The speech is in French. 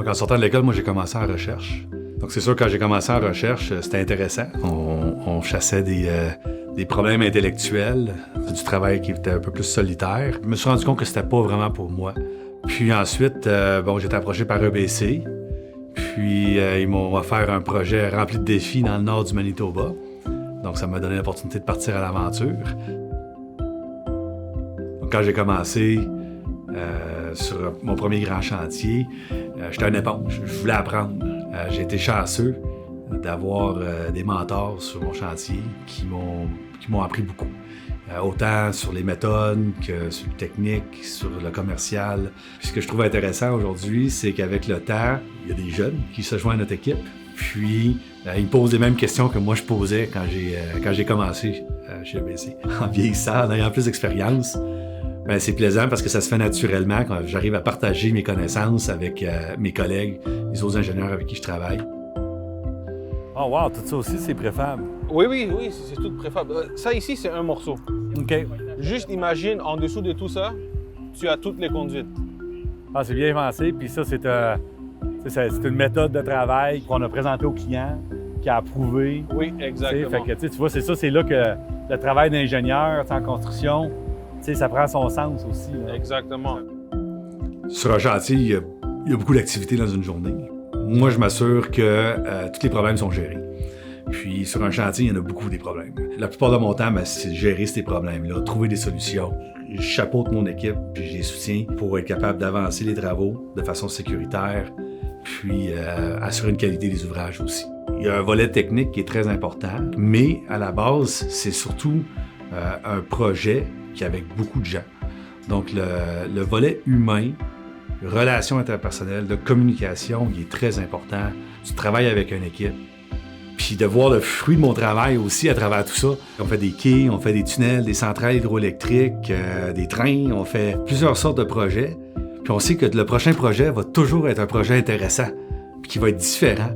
Donc, en sortant de l'école, moi, j'ai commencé en recherche. Donc, c'est sûr, quand j'ai commencé en recherche, c'était intéressant. On chassait des problèmes intellectuels, du travail qui était un peu plus solitaire. Je me suis rendu compte que c'était pas vraiment pour moi. Puis ensuite, j'ai été approché par EBC. Puis, ils m'ont offert un projet rempli de défis dans le nord du Manitoba. Donc, ça m'a donné l'opportunité de partir à l'aventure. Donc, quand j'ai commencé sur mon premier grand chantier, j'étais un éponge. Je voulais apprendre. J'ai été chanceux d'avoir des mentors sur mon chantier qui m'ont appris beaucoup. Autant sur les méthodes que sur le technique, sur le commercial. Puis ce que je trouve intéressant aujourd'hui, c'est qu'avec le temps, il y a des jeunes qui se joignent à notre équipe. Puis, ils me posent les mêmes questions que moi je posais quand j'ai commencé chez EBC. En vieillissant, en ayant plus d'expérience, c'est plaisant parce que ça se fait naturellement quand j'arrive à partager mes connaissances avec mes collègues, les autres ingénieurs avec qui je travaille. Oh wow, tout ça aussi, c'est préfab. Oui, c'est tout préfab. Ça ici, c'est un morceau. OK. Juste imagine, en dessous de tout ça, tu as toutes les conduites. Ah, c'est bien pensé. Puis ça, c'est une méthode de travail qu'on a présentée au client, qui a approuvé. Oui, exactement. Fait que, tu vois, c'est là que le travail d'ingénieur en construction, ça prend son sens aussi. Là. Exactement. Sur un chantier, il y a beaucoup d'activités dans une journée. Moi, je m'assure que tous les problèmes sont gérés. Puis, sur un chantier, il y en a beaucoup des problèmes. La plupart de mon temps, c'est gérer ces problèmes-là, trouver des solutions. Je chapeaute mon équipe, puis je les soutiens pour être capable d'avancer les travaux de façon sécuritaire, puis assurer une qualité des ouvrages aussi. Il y a un volet technique qui est très important, mais à la base, c'est surtout un projet qui est avec beaucoup de gens. Donc, le volet humain, relations interpersonnelles, de communication, il est très important. Tu travailles avec une équipe. Puis de voir le fruit de mon travail aussi à travers tout ça. On fait des quais, on fait des tunnels, des centrales hydroélectriques, des trains, on fait plusieurs sortes de projets. Puis on sait que le prochain projet va toujours être un projet intéressant, puis qui va être différent.